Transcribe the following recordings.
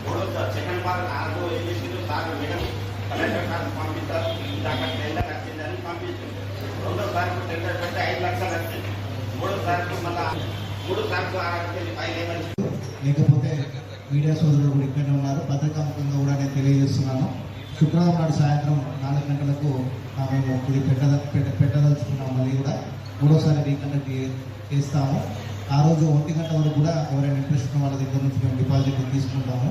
మూడో second bar నాకు ఏం చేసిండు సార్ మేడం కలెక్టర్ సార్ పంపిస్తారు దాకా టెండర్ వచ్చిందని పంపించింది. రెండోసారి టెండర్ పెట్టి 5 లక్షలు వచ్చింది. మూడోసారికి మళ్ళా 3 సార్లు 5 ఏమని లేకపోతే మీడియా సోదరులు కూడా ఇక్కడే ఉన్నారు. పత్రికాముఖంగా కూడా నేను తెలియజేస్తున్నాను. శుక్రవారం నాడు సాయంత్రం 4 గంటలకు మేము ఇది పెట్టదలుచుకున్నాం. మళ్ళీ కూడా మూడోసారి రీకండక్ట్ చేస్తాము. ఆ రోజు 1 గంట వరకు కూడా ఎవరైనా ఇంట్రెస్ట్ ఉన్న వాళ్ళ దగ్గర నుంచి మేము డిపాజిట్ తీసుకుంటాము.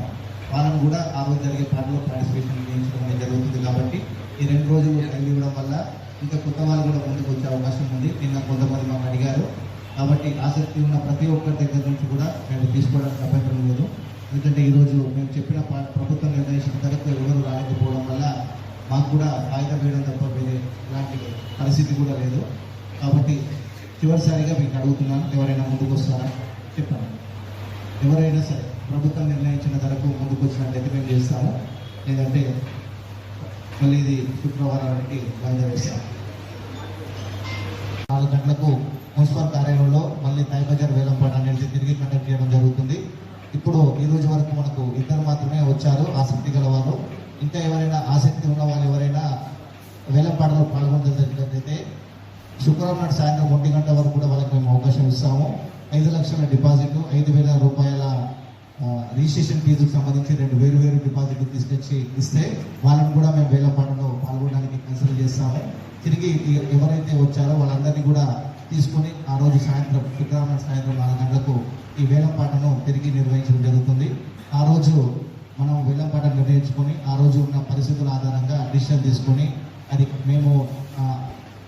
వాళ్ళని కూడా ఆ రోజు జరిగే పాటలో పార్టిసిపేషన్ చేయించడం జరుగుతుంది. కాబట్టి ఈ 2 రోజులు టైం ఇవ్వడం వల్ల ఇంకా కొత్త వాళ్ళు కూడా ముందుకు వచ్చే అవకాశం ఉంది. నిన్న కొంతమంది మాకు అడిగారు. కాబట్టి ఆసక్తి ఉన్న ప్రతి ఒక్కరి దగ్గర నుంచి కూడా మేము తీసుకోవడానికి అభ్యంతరం లేదు. ఎందుకంటే ఈరోజు మేము చెప్పిన ప్రభుత్వం నిర్ణయించిన ధరకు ఎవరు రాలేకపోవడం వల్ల మాకు కూడా కాగితం వేయడం తప్ప వేరే ఇలాంటి పరిస్థితి కూడా లేదు. కాబట్టి చివరిసారిగా మీకు అడుగుతున్నాను, ఎవరైనా ముందుకు వస్తారా చెప్పండి. ఎవరైనా సరే ప్రభుత్వం నిర్ణయించిన ధరకు ముందుకు వచ్చినట్లయితే మేము చేస్తాము. లేదంటే మళ్ళీ ఇది శుక్రవారానికి బయలుదేరేస్తాము. 4 గంటలకు మున్సిపల్ కార్యాలయంలో మళ్ళీ తాయ్ బజార్ వేలంపాట అనేది తిరిగి కండక్ట్ చేయడం జరుగుతుంది. ఇప్పుడు ఈ రోజు వరకు మనకు 2 మాత్రమే వచ్చారు ఆసక్తి గల వాళ్ళు. ఇంకా ఎవరైనా ఆసక్తి ఉన్న వాళ్ళు ఎవరైనా వేలంపాటలో పాల్గొనదలిచినట్లయితే శుక్రవారం నాడు సాయంత్రం 1 గంట వరకు కూడా వాళ్ళకి మేము అవకాశం ఇస్తాము. 5 లక్షల డిపాజిట్, 5,000 రూపాయల రిజిస్ట్రేషన్ ఫీజుకు సంబంధించి 2 వేరు డిపాజిట్లు తీసుకొచ్చి ఇస్తే వాళ్ళని కూడా మేము వేలంపాటలో పాల్గొనడానికి కన్సిడర్ చేస్తాము. తిరిగి ఎవరైతే వచ్చారో వాళ్ళందరినీ కూడా తీసుకొని ఆ రోజు సాయంత్రం శుక్రవారం సాయంత్రం 4 గంటలకు ఈ వేలంపాటను తిరిగి నిర్వహించడం జరుగుతుంది. ఆ రోజు మనం వేలంపాట నిర్ణయించుకొని ఆ రోజు ఉన్న పరిస్థితుల ఆధారంగా డిసిషన్ తీసుకొని అది మేము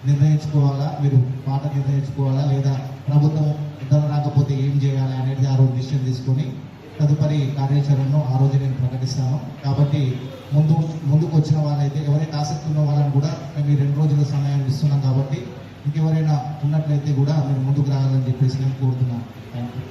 నిర్ణయించుకోవాలా, మీరు పాట నిర్ణయించుకోవాలా, లేదా ప్రభుత్వం ధర రాకపోతే ఏం చేయాలి అనేది ఆ రోజు డిసిషన్ తీసుకొని తదుపరి కార్యాచరణను ఆ రోజు నేను ప్రకటిస్తాను. కాబట్టి ముందుకు వచ్చిన వాళ్ళైతే ఎవరైతే ఆసక్తి ఉన్న వాళ్ళని కూడా మేము ఈ 2 రోజుల సమయం ఇస్తున్నాం. కాబట్టి ఇంకెవరైనా ఉన్నట్లయితే కూడా మీరు ముందుకు రావాలని చెప్పేసి నేను కోరుతున్నాను. Thank you.